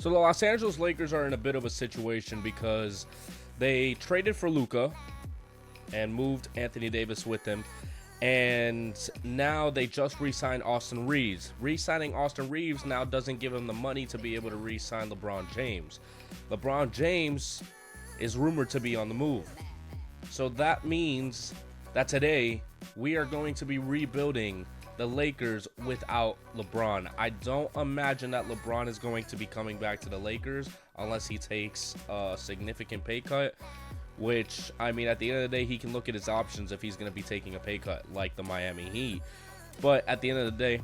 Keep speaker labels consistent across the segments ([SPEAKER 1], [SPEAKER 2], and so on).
[SPEAKER 1] So the Los Angeles Lakers are in a bit of a situation because they traded for Luka and moved Anthony Davis with him. And now they just re-signed Austin Reeves. Re-signing Austin Reeves now doesn't give him the money to be able to re-sign LeBron James. LeBron James is rumored to be on the move. So that means that today we are going to be rebuilding the Lakers without LeBron. I don't imagine that LeBron is going to be coming back to the Lakers unless he takes a significant pay cut, which, I mean, at the end of the day, he can look at his options if he's going to be taking a pay cut like the Miami Heat. But at the end of the day,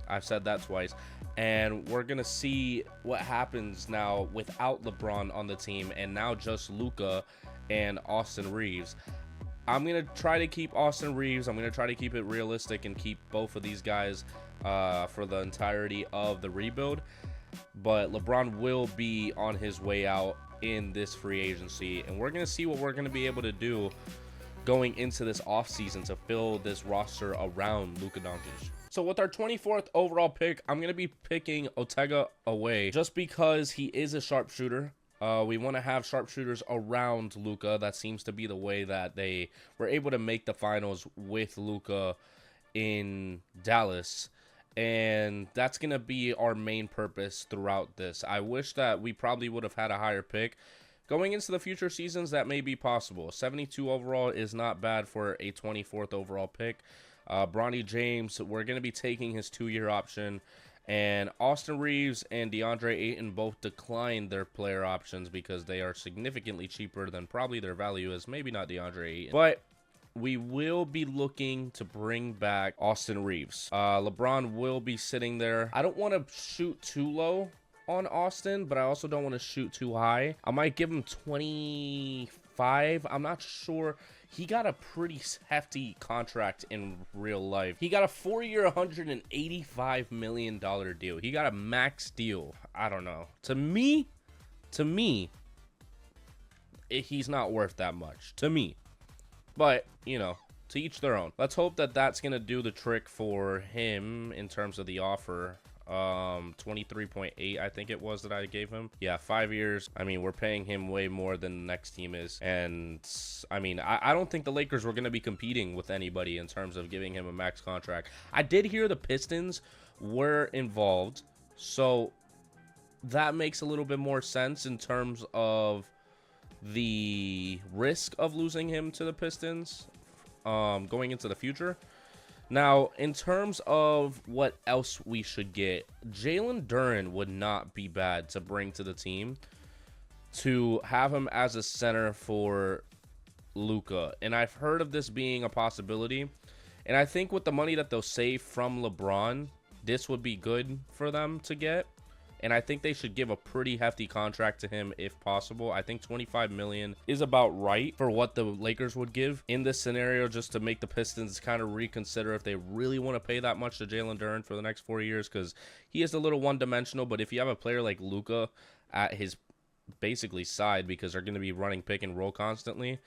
[SPEAKER 1] I've said that twice, and we're going to see what happens now without LeBron on the team and now just Luka and Austin Reeves. I'm going to try to keep Austin Reeves. I'm going to try to keep it realistic and keep both of these guys for the entirety of the rebuild. But LeBron will be on his way out in this free agency, and we're going to see what we're going to be able to do going into this offseason to fill this roster around Luka Doncic. So with our 24th overall pick, I'm going to be picking Otega away just because he is a sharpshooter. We want to have sharpshooters around Luka. That seems to be the way that they were able to make the finals with Luka in Dallas. And that's going to be our main purpose throughout this. I wish that we probably would have had a higher pick. Going into the future seasons, that may be possible. 72 overall is not bad for a 24th overall pick. Bronny James, we're going to be taking his 2-year option. And Austin Reeves and DeAndre Ayton both declined their player options because they are significantly cheaper than probably their value is. Maybe not DeAndre Ayton, but we will be looking to bring back Austin Reeves. LeBron will be sitting there. I don't want to shoot too low on Austin, but I also don't want to shoot too high. I might give him 25. I'm not sure. He got a pretty hefty contract in real life. He got a 4-year, $185 million deal. He got a max deal. I don't know. To me, he's not worth that much. To me. But, you know, to each their own. Let's hope that that's going to do the trick for him in terms of the offer. 23.8 I think it was that I gave him. Yeah, 5 years. I mean, we're paying him way more than the next team is. And I mean, I don't think the Lakers were going to be competing with anybody in terms of giving him a max contract. I did hear the Pistons were involved, so that makes a little bit more sense in terms of the risk of losing him to the Pistons going into the future. Now, in terms of what else we should get, Jalen Duren would not be bad to bring to the team, to have him as a center for Luka. And I've heard of this being a possibility. And I think with the money that they'll save from LeBron, this would be good for them to get. And I think they should give a pretty hefty contract to him if possible. I think $25 million is about right for what the Lakers would give in this scenario, just to make the Pistons kind of reconsider if they really want to pay that much to Jalen Duren for the next 4 years, because he is a little one-dimensional. But if you have a player like Luka at his basically side, because they're going to be running pick and roll constantly,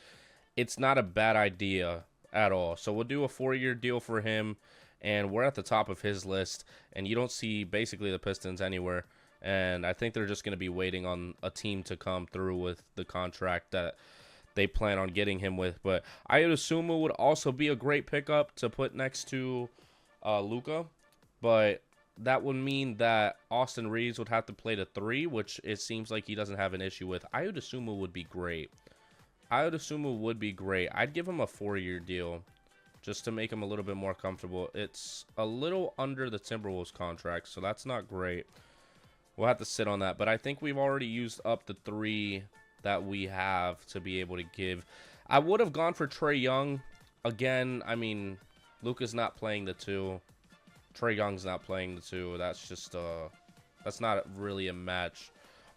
[SPEAKER 1] it's not a bad idea at all. So we'll do a 4-year deal for him, and we're at the top of his list, and you don't see basically the Pistons anywhere. And I think they're just going to be waiting on a team to come through with the contract that they plan on getting him with. But I would assume it would also be a great pickup to put next to Luka. But that would mean that Austin Reeves would have to play the 3, which it seems like he doesn't have an issue with. I would assume it would be great. I'd give him a 4-year deal just to make him a little bit more comfortable. It's a little under the Timberwolves contract, so that's not great. We'll have to sit on that. But I think we've already used up the 3 that we have to be able to give. I would have gone for Trae Young. Again, I mean, Luka's not playing the 2. Trae Young's not playing the 2. That's just, that's not really a match.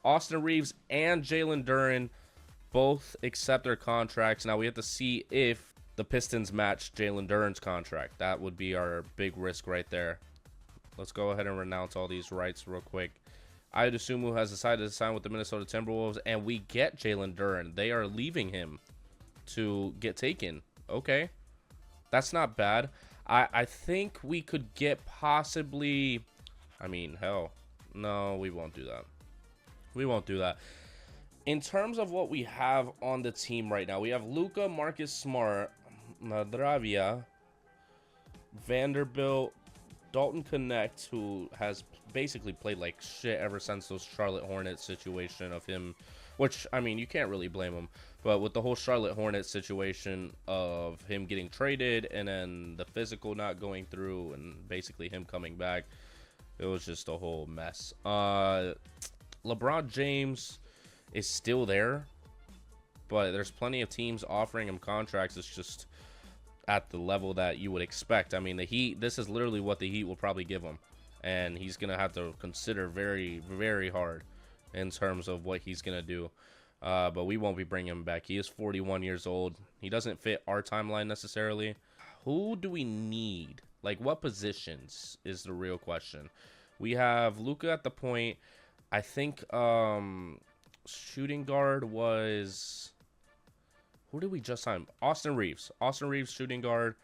[SPEAKER 1] Austin Reeves and Jalen Duren both accept their contracts. Now we have to see if the Pistons match Jalen Duren's contract. That would be our big risk right there. Let's go ahead and renounce all these rights real quick. Adesumu has decided to sign with the Minnesota Timberwolves, and we get Jalen Duren. They are leaving him to get taken. Okay. That's not bad. I think we could get possibly... I mean, hell. No, we won't do that. We won't do that. In terms of what we have on the team right now, we have Luka, Marcus Smart, Nadravia, Vanderbilt, Dalton Connect, who has basically played like shit ever since those Charlotte Hornets situation of him, which, I mean, you can't really blame him, but with the whole Charlotte Hornets situation of him getting traded and then the physical not going through and basically him coming back, it was just a whole mess. LeBron James is still there, but there's plenty of teams offering him contracts. It's just at the level that you would expect. I mean, the Heat, this is literally what the Heat will probably give him, and he's gonna have to consider very, very hard in terms of what he's gonna do. But we won't be bringing him back. He is 41 years old. He doesn't fit our timeline necessarily. Who do we need? Like, what positions is the real question. We have Luka at the point. I think shooting guard was, who did we just sign? Austin Reeves. Austin Reeves, shooting guard.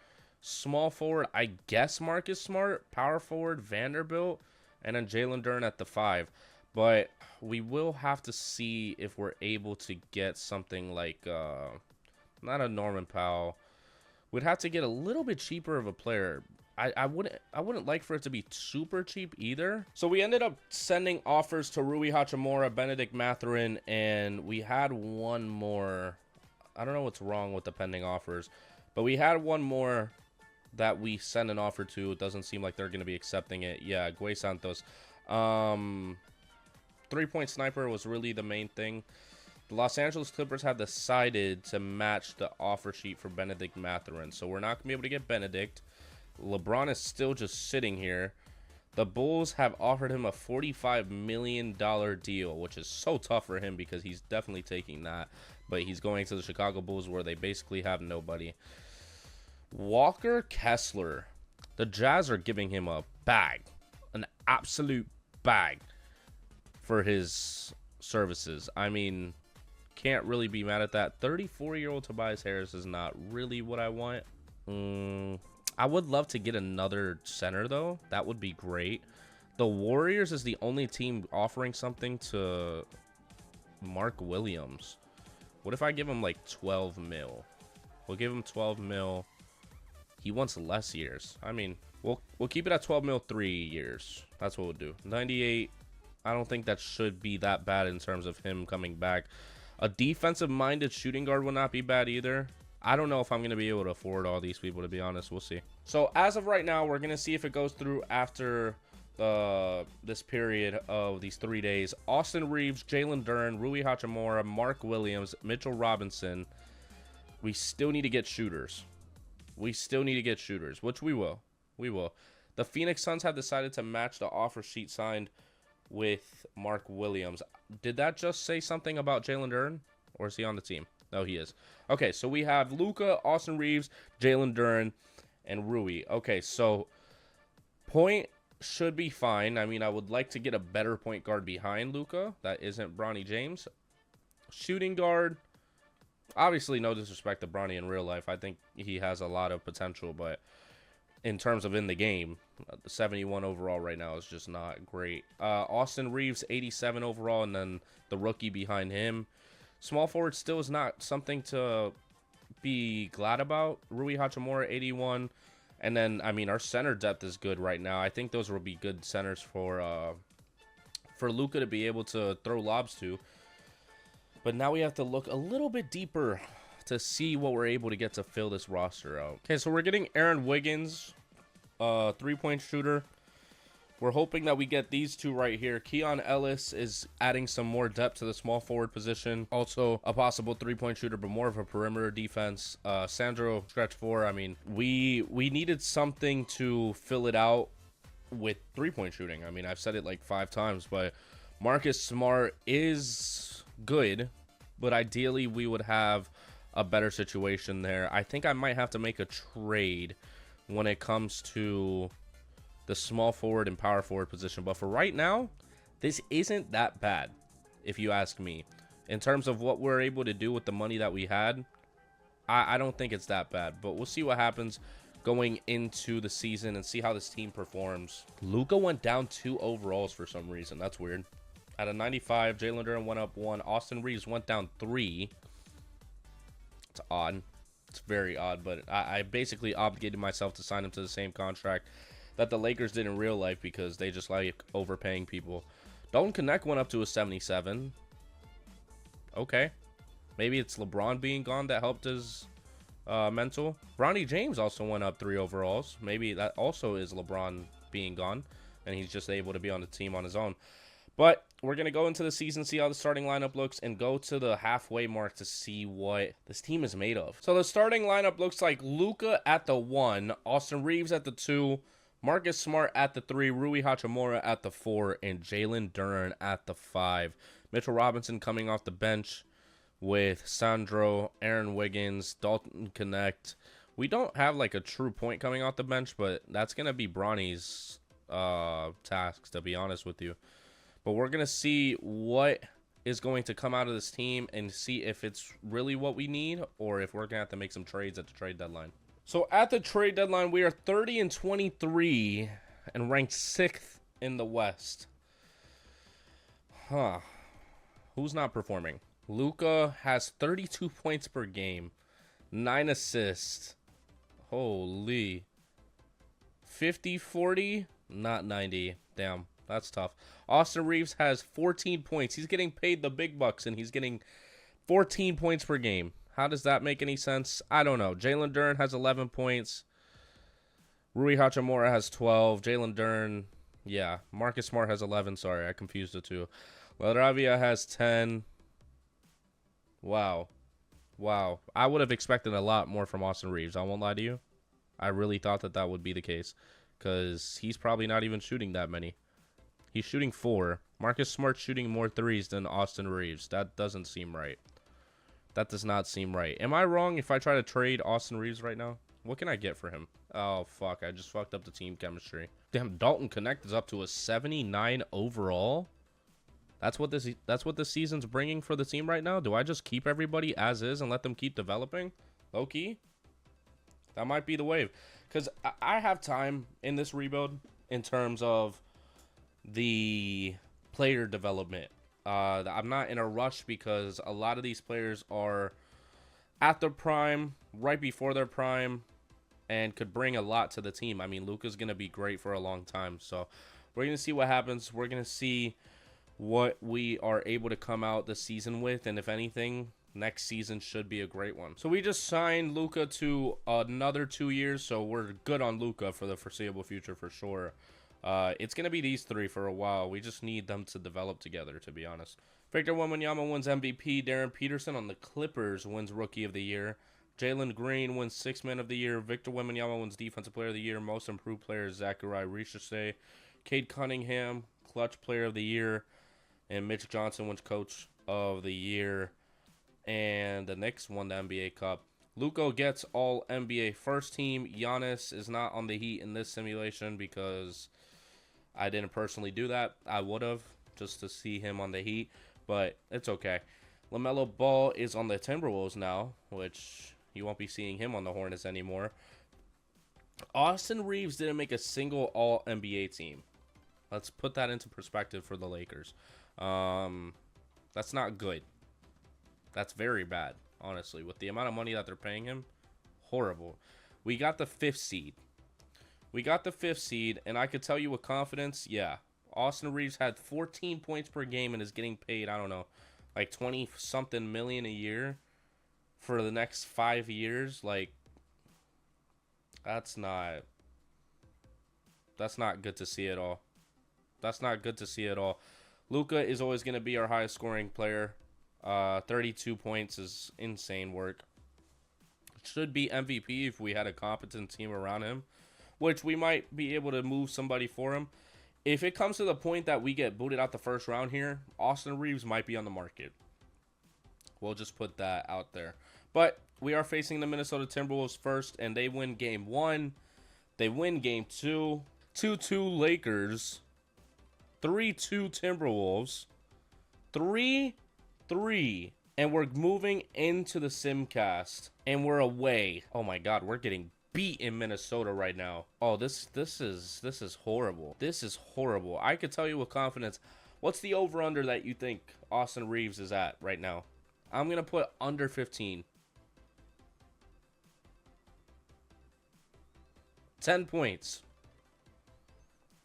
[SPEAKER 1] Small forward, I guess Marcus Smart. Power forward, Vanderbilt. And then Jalen Duren at the 5. But we will have to see if we're able to get something like, not a Norman Powell. We'd have to get a little bit cheaper of a player. I wouldn't like for it to be super cheap either. So we ended up sending offers to Rui Hachimura, Benedict Mathurin, and we had one more. I don't know what's wrong with the pending offers, but we had one more that we sent an offer to. It doesn't seem like they're going to be accepting it. Yeah, Guay Santos. 3-point sniper was really the main thing. The Los Angeles Clippers have decided to match the offer sheet for Benedict Mathurin, so we're not going to be able to get Benedict. LeBron is still just sitting here. The Bulls have offered him a $45 million deal, which is so tough for him because he's definitely taking that. But he's going to the Chicago Bulls where they basically have nobody. Walker Kessler. The Jazz are giving him a bag. An absolute bag for his services. I mean, can't really be mad at that. 34-year-old Tobias Harris is not really what I want. I would love to get another center, though. That would be great. The Warriors is the only team offering something to Mark Williams. What if I give him like 12 mil? We'll give him 12 mil. He wants less years. I mean, we'll keep it at 12 mil 3 years. That's what we'll do. 98. I don't think that should be that bad in terms of him coming back. A defensive-minded shooting guard would not be bad either. I don't know if I'm going to be able to afford all these people, to be honest. We'll see. So as of right now, we're going to see if it goes through after this period of these 3 days. Austin Reeves, Jalen Duren, Rui Hachimura, Mark Williams, Mitchell Robinson. We still need to get shooters. We still need to get shooters, which we will. We will. The Phoenix Suns have decided to match the offer sheet signed with Mark Williams. Did that just say something about Jalen Duren? Or is he on the team? No, he is. Okay, so we have Luka, Austin Reeves, Jalen Duren, and Rui. Okay, so point should be fine. I mean, I would like to get a better point guard behind Luka. That isn't Bronny James. Shooting guard. Obviously, no disrespect to Bronny in real life. I think he has a lot of potential, but in terms of in the game, the 71 overall right now is just not great. Austin Reeves, 87 overall, and then the rookie behind him. Small forward still is not something to be glad about. Rui Hachimura, 81. And then, I mean, our center depth is good right now. I think those will be good centers for Luka to be able to throw lobs to. But now we have to look a little bit deeper to see what we're able to get to fill this roster out. Okay, so we're getting Aaron Wiggins, 3-point shooter. We're hoping that we get these two right here. Keon Ellis is adding some more depth to the small forward position. Also a possible 3-point shooter, but more of a perimeter defense. Sandro, stretch 4. I mean, we needed something to fill it out with 3-point shooting. I mean, I've said it like 5 times, but Marcus Smart is good, but ideally we would have a better situation there. I think I might have to make a trade when it comes to the small forward and power forward position, but for right now, this isn't that bad, if you ask me. In terms of what we're able to do with the money that we had, I don't think it's that bad, but we'll see what happens going into the season and see how this team performs. Luka went down 2 overalls for some reason. That's weird. At a 95, Jalen Duren went up 1. Austin Reeves went down 3. It's odd. It's very odd, but I basically obligated myself to sign him to the same contract that the Lakers did in real life because they just like overpaying people. Dalton Connect went up to a 77. Okay. Maybe it's LeBron being gone that helped his mental. Bronny James also went up 3 overalls. Maybe that also is LeBron being gone, and he's just able to be on the team on his own. But we're going to go into the season, see how the starting lineup looks, and go to the halfway mark to see what this team is made of. So the starting lineup looks like Luka at the 1, Austin Reeves at the 2, Marcus Smart at the 3, Rui Hachimura at the 4, and Jalen Duren at the 5. Mitchell Robinson coming off the bench with Sandro, Aaron Wiggins, Dalton Connect. We don't have like a true point coming off the bench, but that's going to be Bronny's tasks, to be honest with you. But we're going to see what is going to come out of this team and see if it's really what we need or if we're going to have to make some trades at the trade deadline. So at the trade deadline, we are 30-23 and ranked 6th in the West. Huh. Who's not performing? Luka has 32 points per game, 9 assists. Holy. 50-40, not 90. Damn. That's tough. Austin Reeves has 14 points. He's getting paid the big bucks, and he's getting 14 points per game. How does that make any sense? I don't know. Jalen Duren has 11 points. Rui Hachimura has 12. Jalen Duren, yeah. Marcus Smart has 11. Sorry, I confused the two. LaRavia has 10. Wow. Wow. I would have expected a lot more from Austin Reeves. I won't lie to you. I really thought that that would be the case because he's probably not even shooting that many. He's shooting 4. Marcus Smart's shooting more threes than Austin Reeves. That doesn't seem right. That does not seem right. Am I wrong if I try to trade Austin Reeves right now? What can I get for him? Oh, fuck. I just fucked up the team chemistry. Damn, Dalton Connect is up to a 79 overall. That's what this season's bringing for the team right now? Do I just keep everybody as is and let them keep developing? Low-key? That might be the wave. Because I have time in this rebuild in terms of the player development. I'm not in a rush because a lot of these players are at their prime, right before their prime, and could bring a lot to the team. I mean, Luka's going to be great for a long time. So we're going to see what happens. We're going to see what we are able to come out this season with. And if anything, next season should be a great one. So we just signed Luka to another 2 years. So we're good on Luka for the foreseeable future for sure. It's going to be these 3 for a while. We just need them to develop together, to be honest. Victor Wembanyama wins MVP. Darren Peterson on the Clippers wins Rookie of the Year. Jalen Green wins 6th Man of the Year. Victor Wembanyama wins Defensive Player of the Year. Most Improved Player is Zachariah Richardson. Cade Cunningham, Clutch Player of the Year. And Mitch Johnson wins Coach of the Year. And the Knicks won the NBA Cup. Luka gets all NBA first team. Giannis is not on the Heat in this simulation because I didn't personally do that. I would have just to see him on the Heat, but it's okay. LaMelo Ball is on the Timberwolves now, which you won't be seeing him on the Hornets anymore. Austin Reeves didn't make a single All-NBA team. Let's put that into perspective for the Lakers. That's not good. That's very bad, honestly. With the amount of money that they're paying him, horrible. We got the 5th seed. We got the 5th seed, and I could tell you with confidence, yeah. Austin Reeves had 14 points per game and is getting paid, I don't know, like 20-something million a year for the next 5 years. Like, that's not good to see at all. That's not good to see at all. Luka is always going to be our highest scoring player. 32 points is insane work. Should be MVP if we had a competent team around him, which we might be able to move somebody for him. If it comes to the point that we get booted out the first round here, Austin Reeves might be on the market. We'll just put that out there. But we are facing the Minnesota Timberwolves first, and they win game 1. They win game 2. 2-2 Lakers. 3-2 Timberwolves. 3-3. And we're moving into the Simcast. And we're away. Oh my god, we're getting beat in Minnesota right now. Oh, this is horrible. This is horrible. I could tell you with confidence, What's the over-under that you think Austin Reeves is at right now? I'm going to put under 15. 10 points.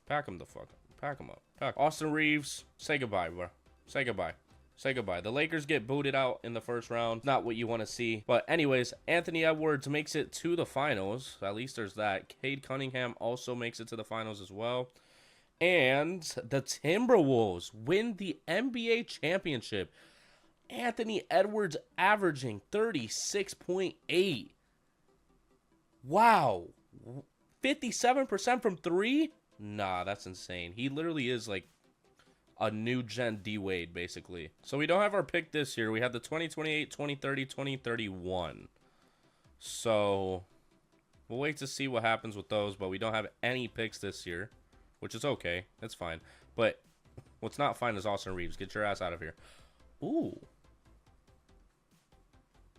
[SPEAKER 1] Pack him the fuck up. Pack him up. Austin Reeves, say goodbye, bro. Say goodbye. Say goodbye. The Lakers get booted out in the first round. Not what you want to see. But anyways, Anthony Edwards makes it to the finals. At least there's that. Cade Cunningham also makes it to the finals as well. And the Timberwolves win the NBA championship. Anthony Edwards averaging 36.8. Wow. 57% from three? Nah, that's insane. He literally is like a new gen D-Wade, basically. So we don't have our pick this year. We have the 2028, 2030, 2031. So we'll wait to see what happens with those, but we don't have any picks this year, which is okay. That's fine. But what's not fine is Austin Reeves. Get your ass out of here. Ooh.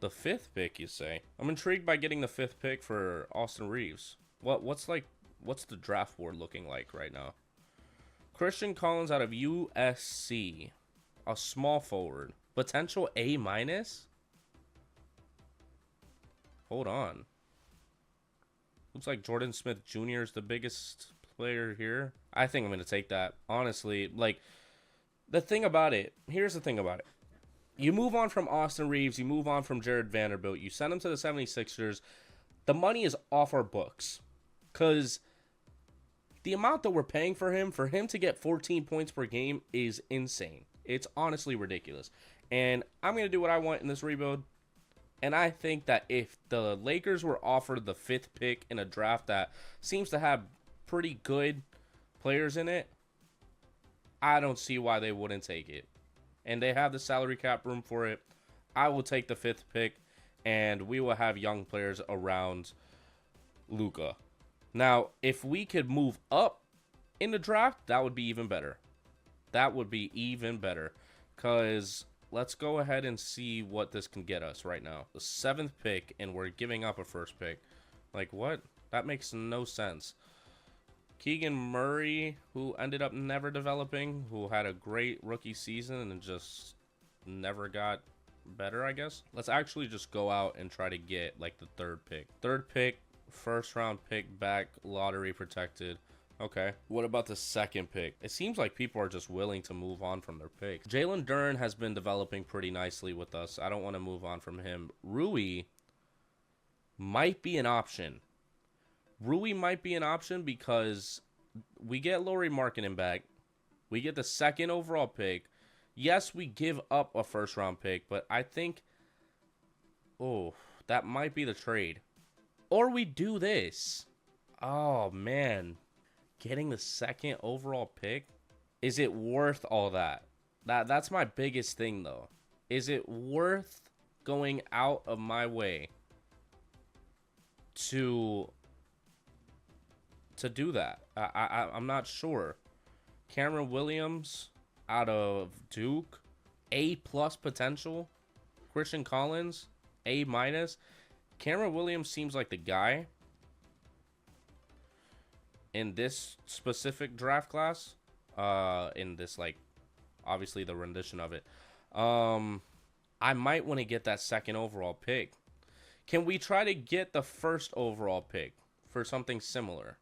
[SPEAKER 1] The 5th pick, you say? I'm intrigued by getting the 5th pick for Austin Reeves. What's the draft board looking like right now? Christian Collins out of USC. A small forward. Potential A-? Hold on. Looks like Jordan Smith Jr. is the biggest player here. I think I'm going to take that. Honestly, like, the thing about it, here's the thing about it. You move on from Austin Reeves, you move on from Jared Vanderbilt, you send him to the 76ers. The money is off our books. Because the amount that we're paying for him to get 14 points per game is insane. It's honestly ridiculous. And I'm going to do what I want in this rebuild. And I think that if the Lakers were offered the 5th pick in a draft that seems to have pretty good players in it, I don't see why they wouldn't take it. And they have the salary cap room for it. I will take the 5th pick, and we will have young players around Luka. Now, if we could move up in the draft, that would be even better. That would be even better. Because let's go ahead and see what this can get us right now. The 7th pick, and we're giving up a 1st pick. Like, what? That makes no sense. Keegan Murray, who ended up never developing, who had a great rookie season and just never got better, I guess. Let's actually just go out and try to get, like, the 3rd pick. 3rd pick, 1st round pick back, lottery protected. Okay. What about the 2nd pick? It seems like people are just willing to move on from their picks. Jalen Duren has been developing pretty nicely with us. I don't want to move on from him. Rui might be an option. Rui might be an option because we get Lauri Markkanen back. We get the 2nd overall pick. Yes, we give up a 1st round pick, but I think, oh, that might be the trade. Or we do this. Oh, man. Getting the 2nd overall pick? Is it worth all that? That's my biggest thing, though. Is it worth going out of my way to do that? I'm not sure. Cameron Williams out of Duke, A+ potential. Christian Collins, A-. Cameron Williams seems like the guy in this specific draft class. In this, like, obviously the rendition of it. I might want to get that 2nd overall pick. Can we try to get the 1st overall pick for something similar?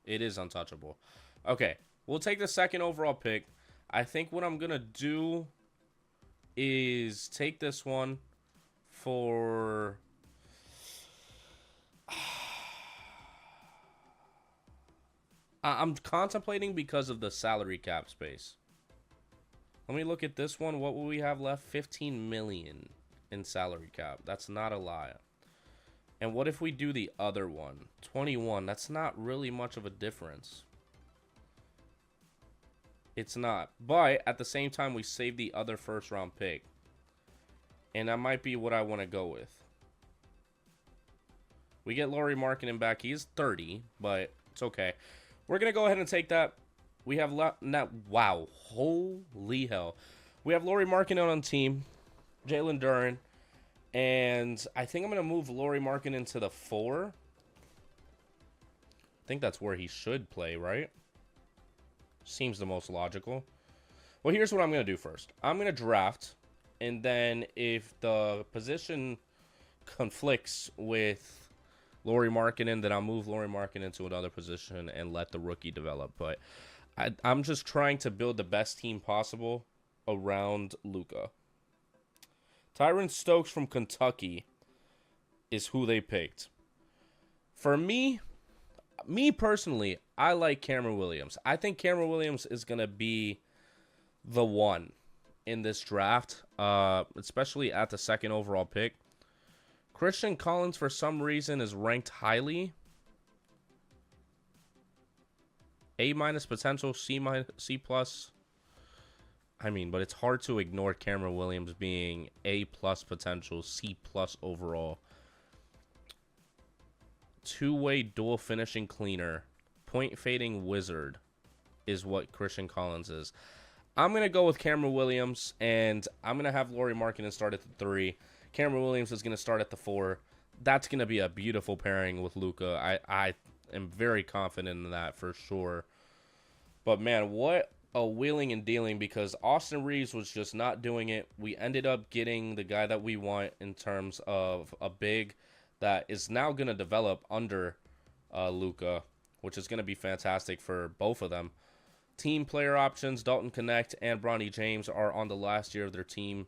[SPEAKER 1] It is untouchable. Okay, we'll take the 2nd overall pick. I think what I'm going to do is take this one for... I'm contemplating because of the salary cap space. Let me look at this one. What will we have left? 15 million in salary cap. That's not a lie. And what if we do the other one? 21. That's not really much of a difference. It's not. But at the same time, we save the other 1st round pick. And that might be what I want to go with. We get Lauri Markkanen back. He's 30, but it's okay. We're going to go ahead and take that. We have wow. Holy hell. We have Lauri Markkanen on team. Jalen Duren. And I think I'm going to move Lauri Markkanen to the 4. I think that's where he should play, right? Seems the most logical. Well, here's what I'm going to do first. I'm going to draft, and then if the position conflicts with Lauri Markkanen, then I'll move Lauri Markkanen to another position and let the rookie develop. But I'm just trying to build the best team possible around Luka. Tyron Stokes from Kentucky is who they picked. For me personally, I like Cameron Williams. I think Cameron Williams is going to be the one in this draft, especially at the second overall pick. Christian Collins, for some reason, is ranked highly. A- potential, C+. I mean, but it's hard to ignore Cameron Williams being A+ potential, C+ overall. Two-way dual finishing cleaner, point fading wizard is what Christian Collins is. I'm going to go with Cameron Williams, and I'm going to have Lauri Markkanen start at the 3. Cameron Williams is going to start at the 4. That's going to be a beautiful pairing with Luka. I am very confident in that for sure. But, man, what a wheeling and dealing, because Austin Reeves was just not doing it. We ended up getting the guy that we want in terms of a big that is now going to develop under Luka, which is going to be fantastic for both of them. Team player options, Dalton Connect and Bronny James are on the last year of their team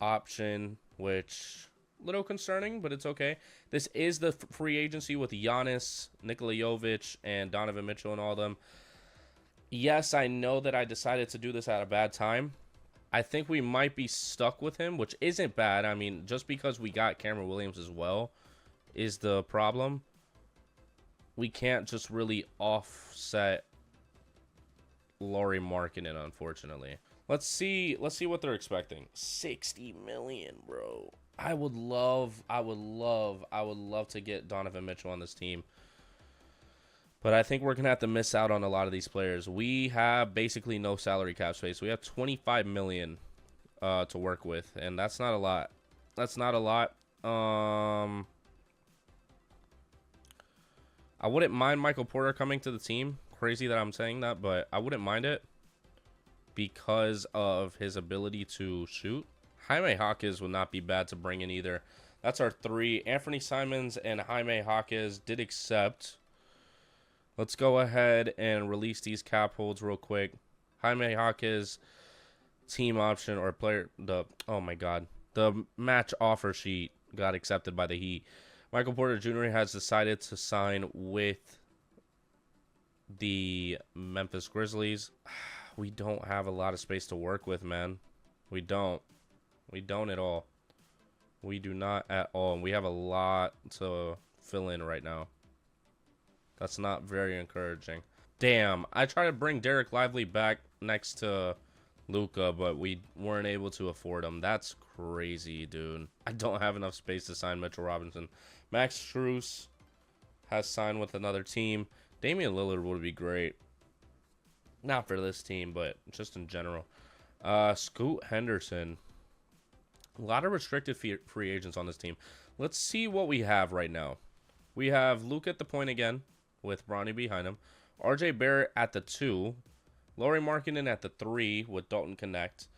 [SPEAKER 1] option, which a little concerning, but it's okay. This is the free agency with Giannis, Nikola Jovic, and Donovan Mitchell and all of them. Yes, I know that I decided to do this at a bad time. I think we might be stuck with him, which isn't bad. I mean, just because we got Cameron Williams as well is the problem. We can't just really offset Lauri Markkanen, unfortunately. Let's see what they're expecting. 60 million, bro. I would love to get Donovan Mitchell on this team. But I think we're going to have to miss out on a lot of these players. We have basically no salary cap space. We have 25 million to work with, and that's not a lot. That's not a lot. I wouldn't mind Michael Porter coming to the team. Crazy that I'm saying that, but I wouldn't mind it because of his ability to shoot. Jaime Jaquez would not be bad to bring in either. That's our 3. Anthony Simons and Jaime Jaquez did accept. Let's go ahead and release these cap holds real quick. Jaime Jaquez team option or player, oh my god, the match offer sheet got accepted by the Heat. Michael Porter Jr. has decided to sign with the Memphis Grizzlies. We don't have a lot of space to work with, man. We don't. We don't at all. We do not at all. And we have a lot to fill in right now. That's not very encouraging. Damn. I tried to bring Derek Lively back next to Luka, but we weren't able to afford him. That's crazy, dude. I don't have enough space to sign Mitchell Robinson. Max Strus has signed with another team. Damian Lillard would be great. Not for this team, but just in general. Scoot Henderson. A lot of restricted free agents on this team. Let's see what we have right now. We have Luke at the point again with Bronny behind him. RJ Barrett at the 2. Lauri Markkanen at the 3 with Dalton Connect.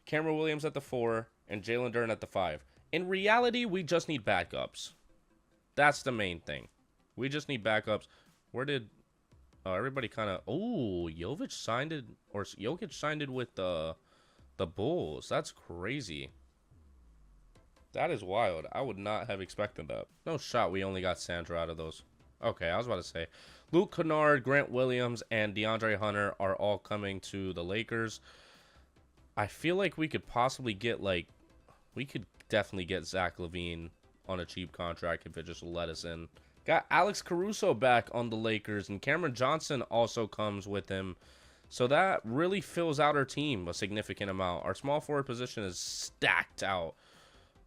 [SPEAKER 1] Cameron Williams at the 4. And Jalen Duren at the 5. In reality, we just need backups. That's the main thing. We just need backups. Where did everybody kind of... Oh, Jovic signed it, or Jokic signed it with the Bulls. That's crazy. That is wild. I would not have expected that. No shot we only got Sandro out of those. Okay, I was about to say. Luke Kennard, Grant Williams, and DeAndre Hunter are all coming to the Lakers. I feel like we could possibly get, like... We could definitely get Zach LaVine on a cheap contract if it just let us in. Got Alex Caruso back on the Lakers, and Cameron Johnson also comes with him. So that really fills out our team a significant amount. Our small forward position is stacked out.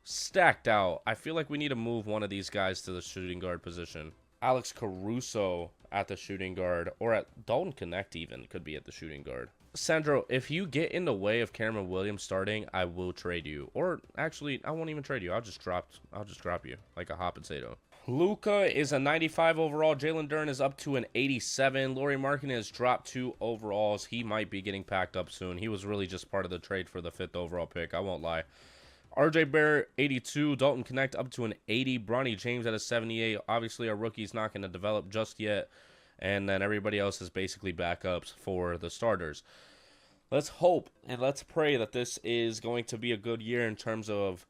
[SPEAKER 1] Stacked out. I feel like we need to move one of these guys to the shooting guard position. Alex Caruso at the shooting guard, or at Dalton Connect even could be at the shooting guard. Sandro, if you get in the way of Cameron Williams starting, I will trade you. Or actually, I won't even trade you. I'll just drop you like a hot potato. Luca is a 95 overall. Jalen Duren is up to an 87. Lauri Markkanen has dropped 2 overalls. He might be getting packed up soon. He was really just part of the trade for the 5th overall pick. I won't lie. RJ Barrett, 82. Dalton Connect up to an 80. Bronny James at a 78. Obviously, our rookie's not going to develop just yet. And then everybody else is basically backups for the starters. Let's hope and let's pray that this is going to be a good year in terms of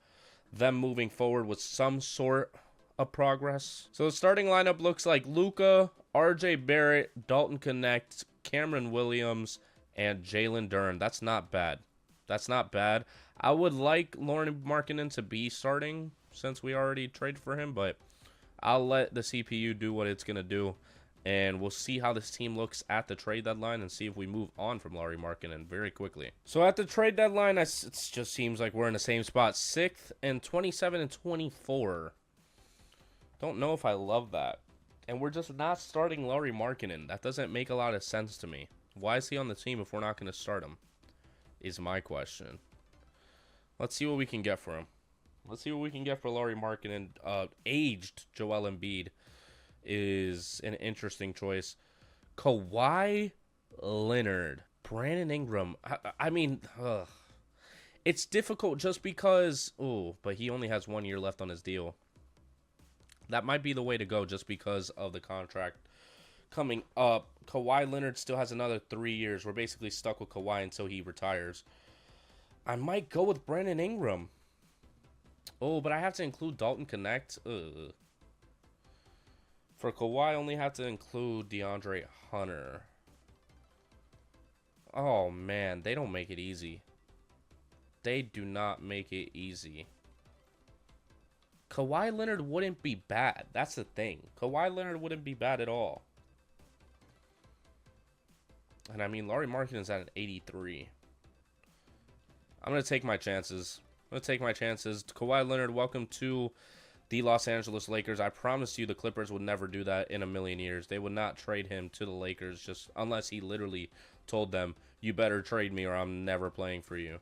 [SPEAKER 1] them moving forward with some sort of progress. So the starting lineup looks like Luca, RJ Barrett, Dalton Connect, Cameron Williams, and Jalen Duren. That's not bad. That's not bad. I would like Lauri Markkanen to be starting since we already traded for him, but I'll let the CPU do what it's going to do. And we'll see how this team looks at the trade deadline and see if we move on from Lauri Markkanen very quickly. So at the trade deadline, it just seems like we're in the same spot. 6th and 27 and 24. Don't know if I love that. And we're just not starting Lauri Markkanen. That doesn't make a lot of sense to me. Why is he on the team if we're not going to start him? Is my question. Let's see what we can get for him. Let's see what we can get for Lauri Markkanen. Aged Joel Embiid is an interesting choice. Kawhi Leonard, Brandon Ingram. I mean, it's difficult just because. Oh, but he only has 1 year left on his deal. That might be the way to go just because of the contract coming up. Kawhi Leonard still has another 3 years. We're basically stuck with Kawhi until he retires. I might go with Brandon Ingram. Oh, but I have to include Dalton Connect. Ugh. For Kawhi, I only have to include DeAndre Hunter. Oh, man. They don't make it easy. They do not make it easy. Kawhi Leonard wouldn't be bad. That's the thing. Kawhi Leonard wouldn't be bad at all. And I mean, Lauri Markkanen's at an 83. I'm going to take my chances. Kawhi Leonard, welcome to the Los Angeles Lakers. I promise you the Clippers would never do that in a million years. They would not trade him to the Lakers just unless he literally told them, you better trade me or I'm never playing for you.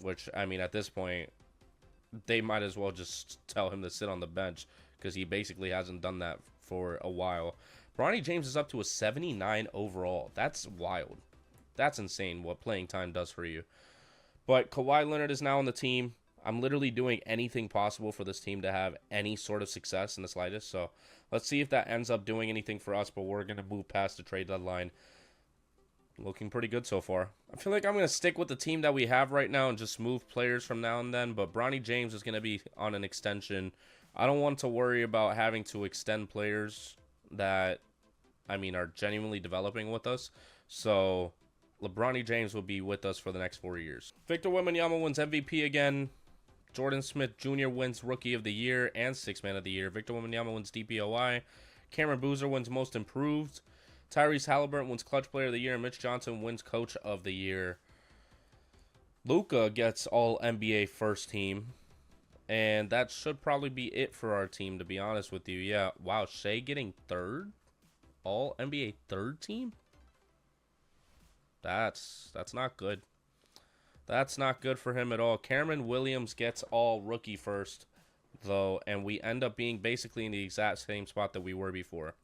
[SPEAKER 1] Which, I mean, at this point, they might as well just tell him to sit on the bench because he basically hasn't done that for a while. Bronny James is up to a 79 overall. That's wild. That's insane what playing time does for you. But Kawhi Leonard is now on the team. I'm literally doing anything possible for this team to have any sort of success in the slightest. So let's see if that ends up doing anything for us. But we're going to move past the trade deadline. Looking pretty good so far. I feel like I'm going to stick with the team that we have right now and just move players from now and then. But Bronny James is going to be on an extension. I don't want to worry about having to extend players that, I mean, are genuinely developing with us. So LeBron James will be with us for the next 4 years. Victor Wembanyama wins MVP again. Jordan Smith Jr. wins Rookie of the Year and Sixth Man of the Year. Victor Wembanyama wins DPOI. Cameron Boozer wins Most Improved. Tyrese Halliburton wins Clutch Player of the Year. And Mitch Johnson wins Coach of the Year. Luka gets All NBA First Team. And that should probably be it for our team, to be honest with you. Yeah, wow, Shea getting third? All NBA Third Team? That's not good. That's not good for him at all. Cameron Williams gets All Rookie First, though, and we end up being basically in the exact same spot that we were before.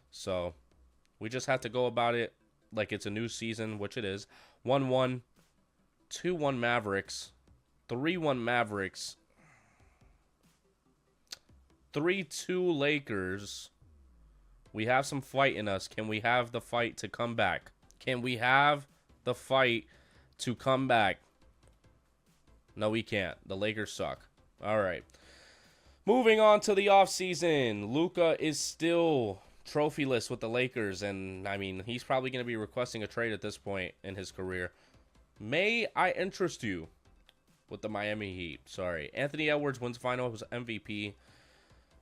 [SPEAKER 1] So we just have to go about it like it's a new season, which it is. 1-1, 2-1 Mavericks, 3-1 Mavericks, 3-2 Lakers. We have some fight in us. Can we have the fight to come back? Can we have the fight to come back? No, we can't. The Lakers suck. All right. Moving on to the offseason. Luka is still trophyless with the Lakers, and, I mean, he's probably going to be requesting a trade at this point in his career. May I interest you with the Miami Heat? Sorry. Anthony Edwards wins Finals MVP,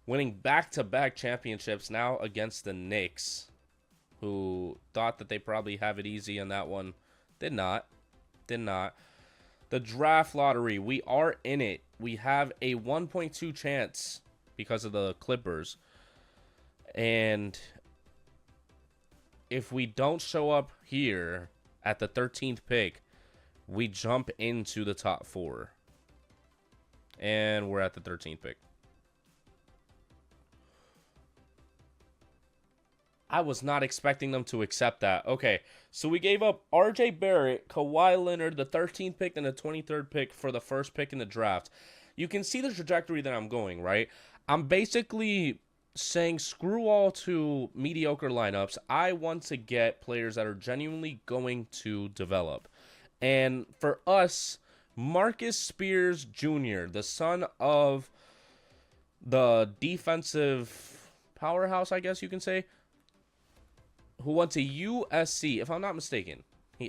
[SPEAKER 1] winning back-to-back championships now against the Knicks, who thought that they probably have it easy in that one. Did not. Did not. The draft lottery, we are in it. We have a 1.2 chance because of the Clippers. And if we don't show up here at the 13th pick, we jump into the top 4. And we're at the 13th pick. I was not expecting them to accept that. Okay, so we gave up R.J. Barrett, Kawhi Leonard, the 13th pick, and the 23rd pick for the first pick in the draft. You can see the trajectory that I'm going, right? I'm basically saying screw all to mediocre lineups. I want to get players that are genuinely going to develop. And for us, Marcus Spears Jr., the son of the defensive powerhouse, I guess you can say, who went to USC, if I'm not mistaken.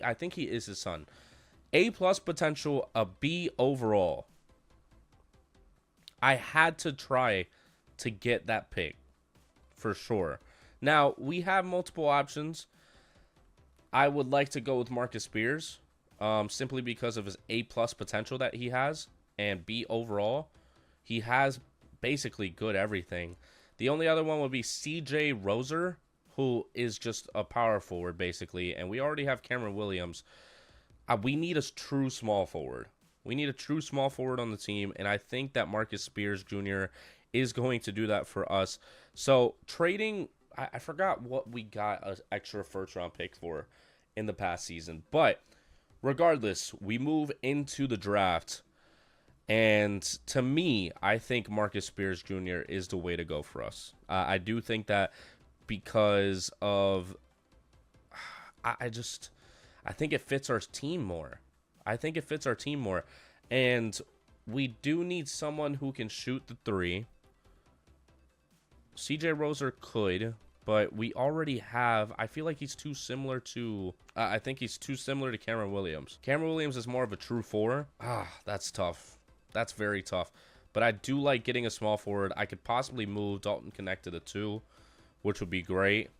[SPEAKER 1] I think he is his son. A plus potential, a B overall. I had to try to get that pick for sure. Now, we have multiple options. I would like to go with Marcus Spears, simply because of his A plus potential that he has, and B overall. He has basically good everything. The only other one would be CJ Roser, who is just a power forward, basically. And we already have Cameron Williams. We need a true small forward. We need a true small forward on the team. And I think that Marcus Spears Jr. is going to do that for us. So trading, I forgot what we got an extra first-round pick for in the past season. But regardless, we move into the draft. And to me, I think Marcus Spears Jr. is the way to go for us. I do think that because of, I think it fits our team more. I think it fits our team more. And we do need someone who can shoot the three. CJ Roser could, but we already have, I feel like he's too similar to, I think he's too similar to Cameron Williams. Cameron Williams is more of a true four. That's tough. That's very tough. But I do like getting a small forward. I could possibly move Dalton Connect to the 2, which would be great.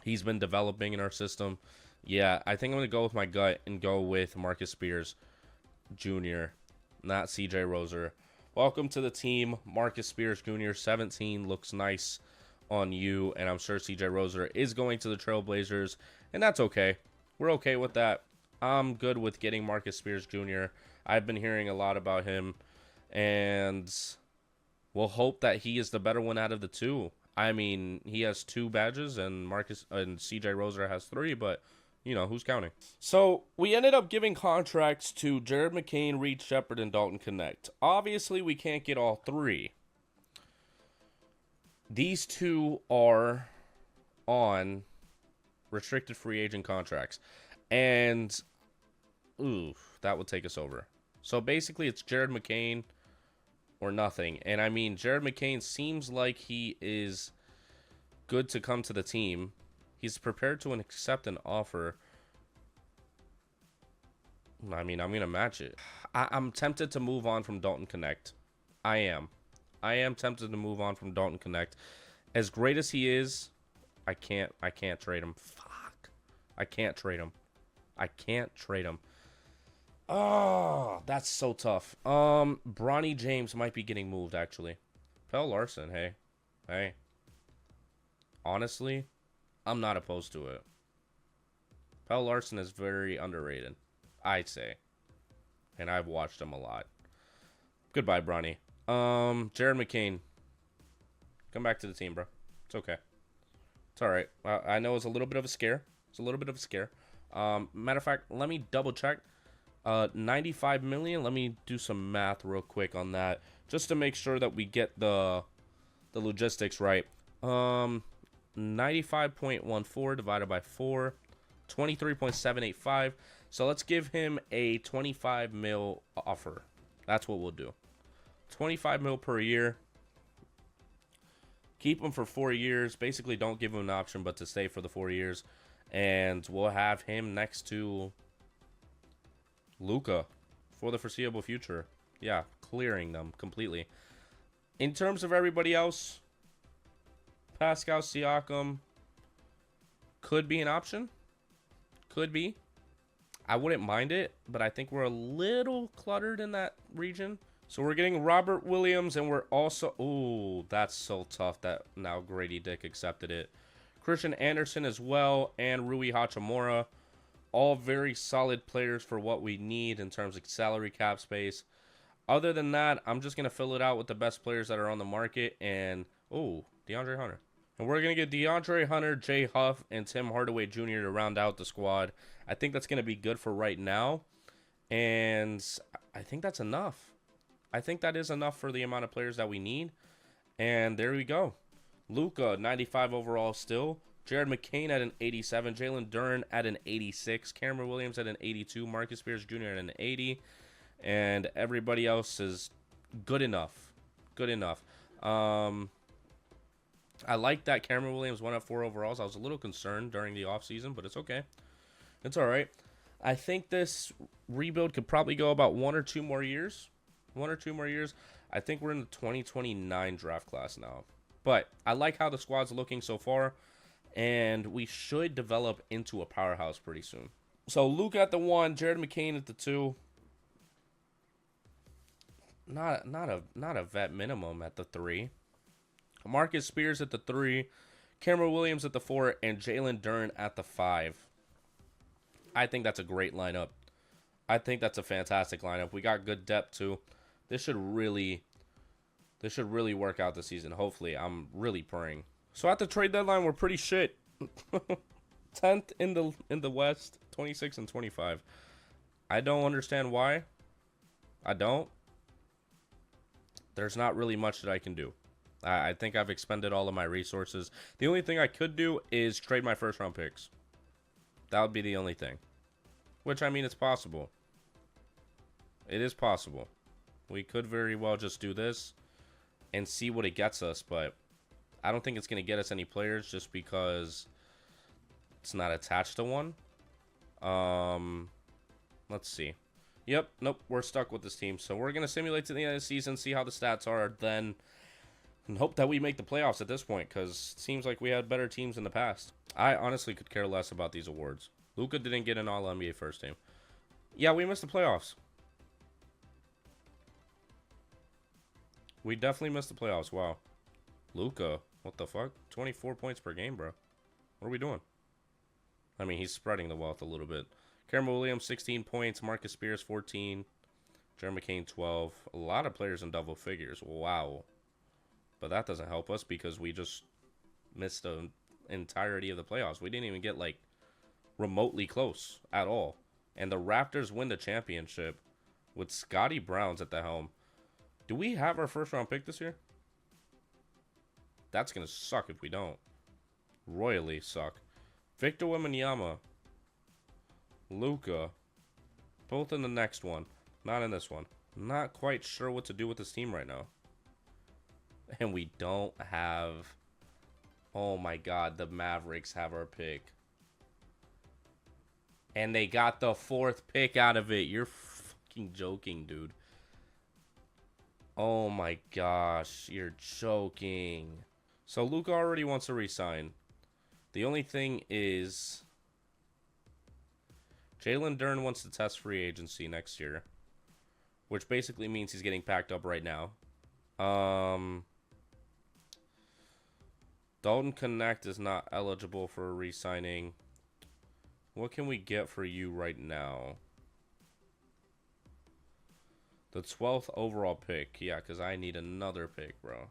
[SPEAKER 1] He's been developing in our system. Yeah, I think I'm going to go with my gut and go with Marcus Spears Jr., not CJ Roser. Welcome to the team, Marcus Spears Jr. 17 looks nice on you, and I'm sure CJ Roser is going to the Trailblazers, and that's okay. We're okay with that. I'm good with getting Marcus Spears Jr. I've been hearing a lot about him, and we'll hope that he is the better one out of the two. I mean, he has 2 badges, and CJ Roser has 3, but you know, who's counting? So, we ended up giving contracts to Jared McCain, Reed Shepard, and Dalton Connect. Obviously, we can't get all 3. These 2 are on restricted free agent contracts. And, ooh, that would take us over. So, basically, it's Jared McCain or nothing. And, I mean, Jared McCain seems like he is good to come to the team. He's prepared to accept an offer. I mean, I'm going to match it. I'm tempted to move on from Dalton Connect. I am tempted to move on from Dalton Connect. As great as he is, I can't trade him. Fuck. I can't trade him. Oh, that's so tough. Bronny James might be getting moved, actually. Pell Larson, hey. Honestly, I'm not opposed to it. Pell Larson is very underrated, I'd say. And I've watched him a lot. Goodbye, Bronny. Jared McCain. Come back to the team, bro. It's okay. It's alright. I know it's a little bit of a scare. Matter of fact, let me double check. 95 million. Let me do some math real quick on that, just to make sure that we get the logistics right. 95.14 divided by 4, 23.785. So let's give him a 25 mil offer. That's what we'll do. 25 mil per year. Keep him for 4 years. Basically, don't give him an option but to stay for the 4 years. And we'll have him next to Luka for the foreseeable future. Yeah, clearing them completely. In terms of everybody else, Pascal Siakam could be an option. Could be. I wouldn't mind it, but I think we're a little cluttered in that region. So we're getting Robert Williams, and we're also... Ooh, that's so tough that now Grady Dick accepted it. Christian Anderson as well, and Rui Hachimura. All very solid players for what we need in terms of salary cap space. Other than that, I'm just going to fill it out with the best players that are on the market. And, oh, DeAndre Hunter. And we're going to get DeAndre Hunter, Jay Huff, and Tim Hardaway Jr. to round out the squad. I think that's going to be good for right now. And I think that's enough. I think that is enough for the amount of players that we need. And there we go. Luka, 95 overall still. Jared McCain at an 87. Jalen Duren at an 86. Cameron Williams at an 82. Marcus Spears Jr. at an 80. And everybody else is good enough. Good enough. I like that Cameron Williams went up 4 overalls. I was a little concerned during the offseason, but it's okay. It's all right. I think this rebuild could probably go about 1 or 2 more years. 1 or 2 more years. I think we're in the 2029 draft class now. But I like how the squad's looking so far, and we should develop into a powerhouse pretty soon. So Luke at the 1, Jared McCain at the 2. Not a vet minimum at the 3. Marcus Spears at the 3, Cameron Williams at the 4, and Jalen Duren at the 5. I think that's a great lineup. I think that's a fantastic lineup. We got good depth too. This should really work out this season. Hopefully, I'm really praying. So at the trade deadline, we're pretty shit. 10th in the West, 26 and 25. I don't understand why. I don't. There's not really much that I can do. I think I've expended all of my resources. The only thing I could do is trade my first round picks. That would be the only thing. Which, I mean, it's possible. It is possible. We could very well just do this and see what it gets us, but I don't think it's going to get us any players just because it's not attached to one. Let's see. Yep, nope, we're stuck with this team. So we're going to simulate to the end of the season, see how the stats are, then and hope that we make the playoffs at this point, because it seems like we had better teams in the past. I honestly could care less about these awards. Luka didn't get an All-NBA first team. Yeah, we missed the playoffs. We definitely missed the playoffs. Wow. Luka, what the fuck? 24 points per game, bro. What are we doing? I mean, he's spreading the wealth a little bit. Cameron Williams, 16 points. Marcus Spears, 14. Jared McCain, 12. A lot of players in double figures. Wow. But that doesn't help us because we just missed the entirety of the playoffs. We didn't even get, like, remotely close at all. And the Raptors win the championship with Scotty Browns at the helm. Do we have our first round pick this year? That's going to suck if we don't. Royally suck. Victor Wembanyama. Luka. Both in the next one. Not in this one. Not quite sure what to do with this team right now. And we don't have... Oh my god, the Mavericks have our pick. And they got the 4th pick out of it. You're fucking joking, dude. Oh my gosh, you're joking. So Luka already wants to resign. The only thing is... Jalen Duren wants to test free agency next year. Which basically means he's getting packed up right now. Dalton Connect is not eligible for re-signing. What can we get for you right now? The 12th overall pick. Yeah, because I need another pick, bro.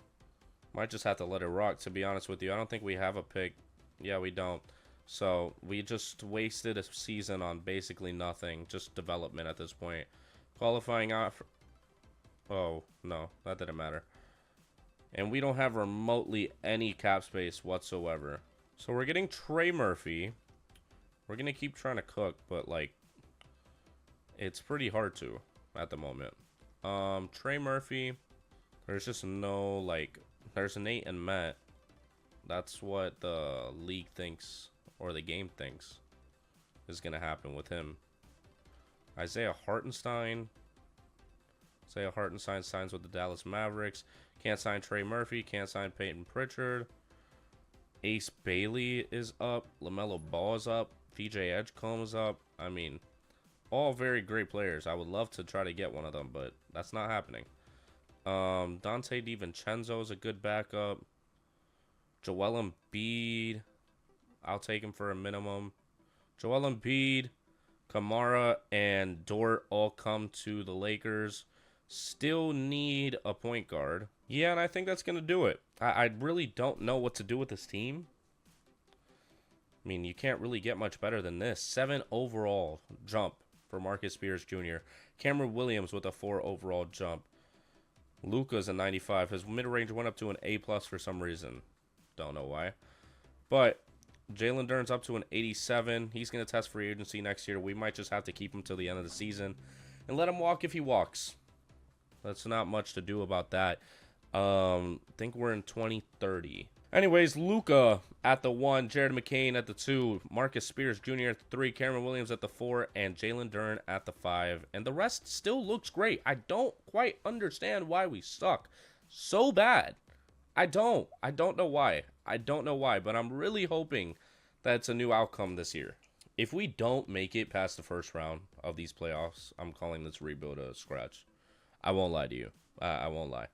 [SPEAKER 1] Might just have to let it rock, to be honest with you. I don't think we have a pick. Yeah, we don't. So, we just wasted a season on basically nothing. Just development at this point. Qualifying out for... Oh, no. That didn't matter. And we don't have remotely any cap space whatsoever. So we're getting Trey Murphy. We're going to keep trying to cook, but, like, it's pretty hard to at the moment. Trey Murphy, there's just no, like, there's Nate and Matt. That's what the league thinks, or the game thinks, is going to happen with him. Isaiah Hartenstein. Isaiah Hartenstein signs with the Dallas Mavericks. Can't sign Trey Murphy. Can't sign Peyton Pritchard. Ace Bailey is up. LaMelo Ball is up. VJ Edgecombe is up. I mean, all very great players. I would love to try to get one of them, but that's not happening. Dante DiVincenzo is a good backup. Joel Embiid. I'll take him for a minimum. Joel Embiid, Kamara, and Dort all come to the Lakers. Still need a point guard. Yeah, and I think that's going to do it. I really don't know what to do with this team. I mean, you can't really get much better than this. 7 overall jump for Marcus Spears Jr. Cameron Williams with a 4 overall jump. Luka's a 95. His mid-range went up to an A+ for some reason. Don't know why. But Jalen Duren's up to an 87. He's going to test free agency next year. We might just have to keep him till the end of the season and let him walk if he walks. That's not much to do about that. I think we're in 2030. Anyways, Luka at the 1, Jared McCain at the 2, Marcus Spears Jr. at the 3, Cameron Williams at the 4, and Jalen Duren at the 5. And the rest still looks great. I don't quite understand why we suck so bad. I don't know why. But I'm really hoping that it's a new outcome this year. If we don't make it past the first round of these playoffs, I'm calling this rebuild a scratch. I won't lie to you. I won't lie.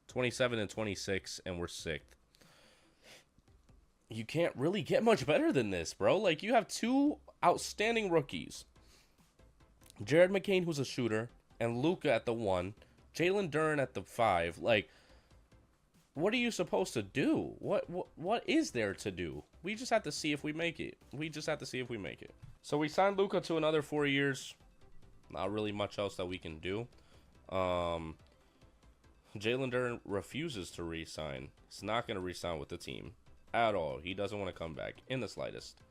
[SPEAKER 1] 27 and 26, and we're 6th. You can't really get much better than this, bro. Like, you have 2 outstanding rookies. Jared McCain, who's a shooter, and Luka at the 1. Jalen Duren at the 5. Like, what are you supposed to do? What is there to do? We just have to see if we make it. So we signed Luka to another 4 years. Not really much else that we can do. Jalen Duren refuses to re-sign. He's not going to re-sign with the team at all. He doesn't want to come back in the slightest.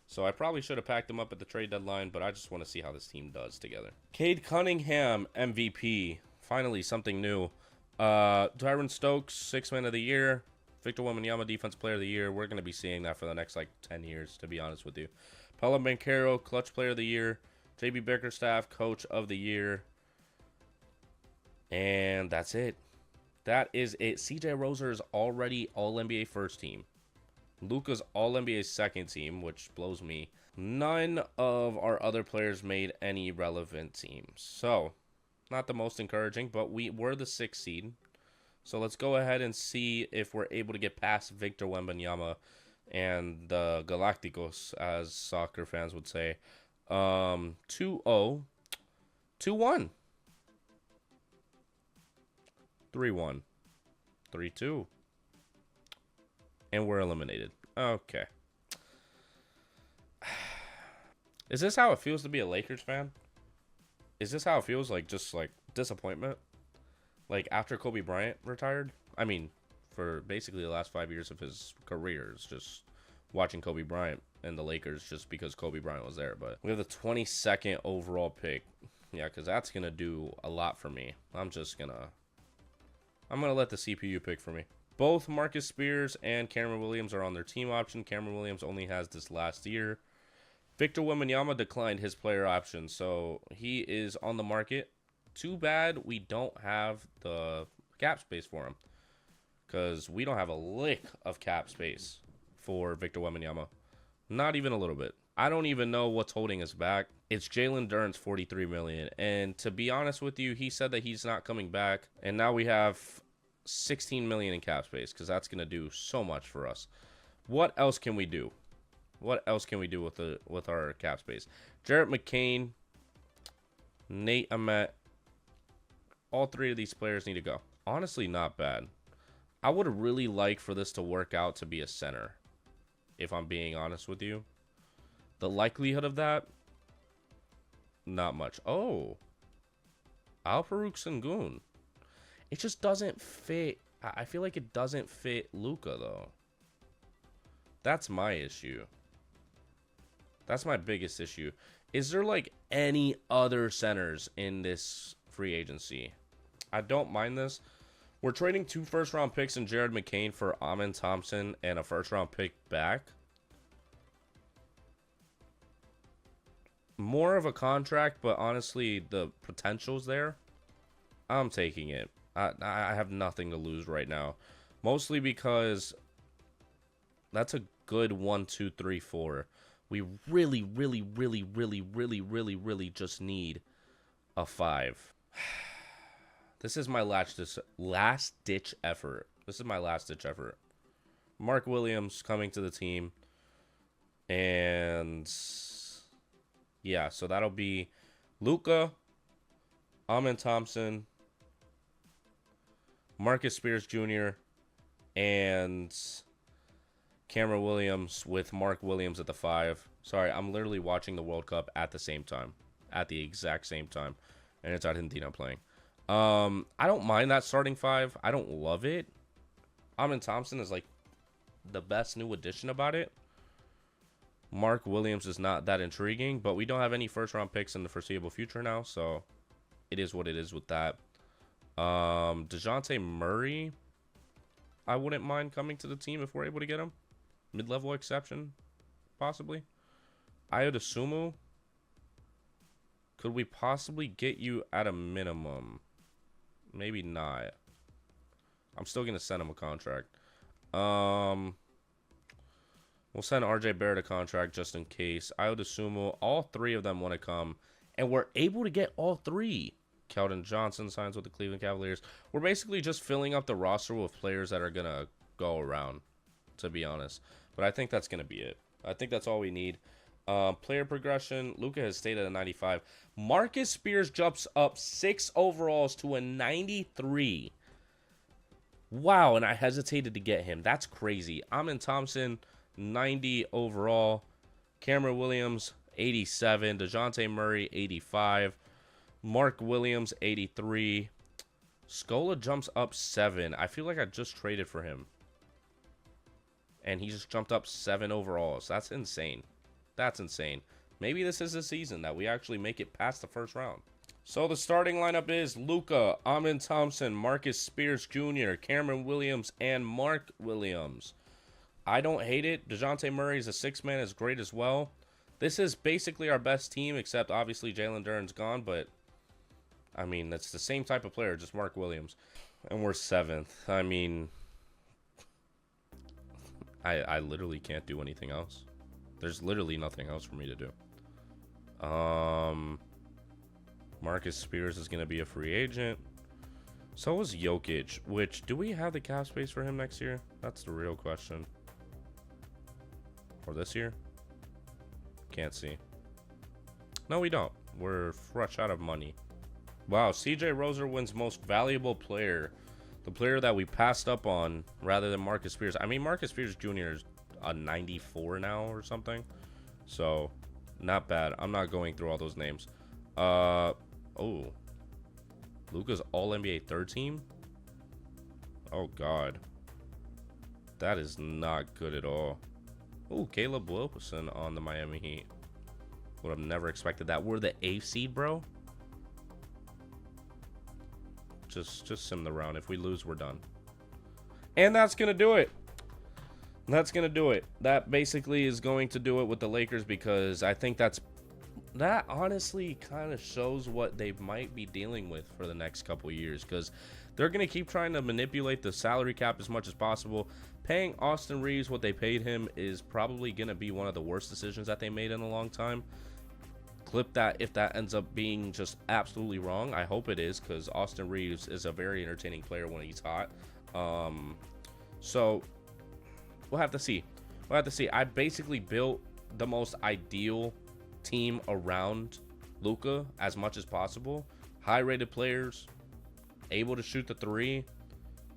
[SPEAKER 1] So I probably should have packed him up at the trade deadline, but I just want to see how this team does together. Cade Cunningham, MVP. Finally, something new. Tyron Stokes, 6th man of the year. Victor Wembanyama, defense player of the year. We're going to be seeing that for the next, 10 years, to be honest with you. Paolo Banchero, clutch player of the year. JB Bickerstaff, coach of the year. And that's it. That is it. CJ Rozier is already All-NBA first team. Luka's All-NBA second team, which blows me. None of our other players made any relevant teams. So, not the most encouraging, but we were the 6th seed. So let's go ahead and see if we're able to get past Victor Wembanyama and the Galacticos, as soccer fans would say. 2-0. 2-1. 3-1. 3-2. And we're eliminated. Okay. Is this how it feels to be a Lakers fan? Is this how it feels? Just disappointment? After Kobe Bryant retired? I mean, for basically the last 5 years of his career, it's just watching Kobe Bryant and the Lakers just because Kobe Bryant was there. But we have the 22nd overall pick. Yeah, because that's going to do a lot for me. I'm going to let the CPU pick for me. Both Marcus Spears and Cameron Williams are on their team option. Cameron Williams only has this last year. Victor Wembanyama declined his player option, so he is on the market. Too bad we don't have the cap space for him, because we don't have a lick of cap space for Victor Wembanyama. Not even a little bit. I don't even know what's holding us back. It's Jalen Duren's $43 million, and to be honest with you, he said that he's not coming back, and now we have $16 million in cap space, because that's going to do so much for us. What else can we do? What else can we do with our cap space? Jarrett McCain, Nate Ahmet, all 3 of these players need to go. Honestly, not bad. I would really like for this to work out to be a center, if I'm being honest with you. The likelihood of that, not much. Oh, Al-Farouq Sengun. It just doesn't fit. I feel like it doesn't fit Luka, though. That's my issue. That's my biggest issue. Is there, any other centers in this free agency? I don't mind this. We're trading 2 first-round picks and Jared McCain for Amen Thompson and a first-round pick back. More of a contract, but honestly, the potential's there. I'm taking it. I have nothing to lose right now. Mostly because that's a good 1, 2, 3, 4. We really just need a 5. This is my last-ditch effort. This is my last-ditch effort. Mark Williams coming to the team. And yeah, so that'll be Luka, Amen Thompson, Marcus Spears Jr., and Cameron Williams with Mark Williams at the 5. Sorry, I'm literally watching the World Cup at the same time. At the exact same time. And it's Argentina playing. I don't mind that starting 5. I don't love it. Amen Thompson is like the best new addition about it. Mark Williams is not that intriguing, but we don't have any first-round picks in the foreseeable future now, so it is what it is with that. DeJounte Murray, I wouldn't mind coming to the team if we're able to get him. Mid-level exception, possibly. Ayodosumu, could we possibly get you at a minimum? Maybe not. I'm still going to send him a contract. We'll send RJ Barrett a contract just in case. Ayodosumu, all 3 of them want to come. And we're able to get all 3. Keldon Johnson signs with the Cleveland Cavaliers. We're basically just filling up the roster with players that are going to go around, to be honest. But I think that's going to be it. I think that's all we need. Player progression, Luka has stayed at a 95. Marcus Spears jumps up 6 overalls to a 93. Wow, and I hesitated to get him. That's crazy. Amen Thompson, 90 overall. Cameron Williams, 87. DeJounte Murray, 85. Mark Williams, 83. Scola jumps up 7. I feel like I just traded for him. And he just jumped up 7 overalls. That's insane. That's insane. Maybe this is the season that we actually make it past the first round. So the starting lineup is Luka, Amen Thompson, Marcus Spears Jr., Cameron Williams, and Mark Williams. I don't hate it. DeJounte Murray is a 6-man, is great as well. This is basically our best team, except obviously Jalen Duren's gone, but I mean, that's the same type of player, just Mark Williams. And we're 7th. I mean, I literally can't do anything else. There's literally nothing else for me to do. Marcus Spears is going to be a free agent. So is Jokic, which, do we have the cap space for him next year? That's the real question. Or this year? Can't see. No, we don't. We're fresh out of money. Wow, CJ Roser wins most valuable player. The player that we passed up on rather than Marcus Spears. I mean, Marcus Spears Jr. is a 94 now or something. So, not bad. I'm not going through all those names. Oh. Luka's All-NBA 3rd team? Oh, God. That is not good at all. Oh, Caleb Wilson on the Miami Heat. Would have never expected that. We're the 8th seed, bro. Just sim the round. If we lose, we're done. And that's going to do it. That's going to do it. That basically is going to do it with the Lakers, because I think that honestly kind of shows what they might be dealing with for the next couple of years, because they're going to keep trying to manipulate the salary cap as much as possible. Paying Austin Reeves what they paid him is probably going to be one of the worst decisions that they made in a long time. Clip that if that ends up being just absolutely wrong. I hope it is, because Austin Reeves is a very entertaining player when he's hot. So we'll have to see. We'll have to see. I basically built the most ideal team around Luka as much as possible. High-rated players, able to shoot the 3,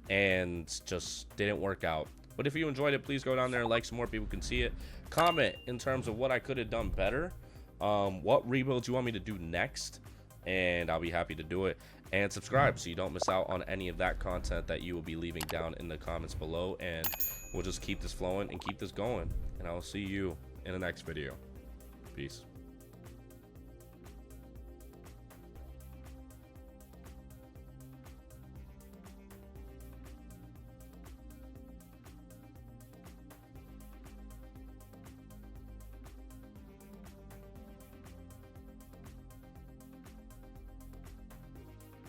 [SPEAKER 1] and just didn't work out. But if you enjoyed it, please go down there and like so more people can see it. Comment in terms of what I could have done better. What rebuilds you want me to do next, and I'll be happy to do it. And subscribe so you don't miss out on any of that content that you will be leaving down in the comments below. And we'll just keep this flowing and keep this going. And I'll see you in the next video. Peace.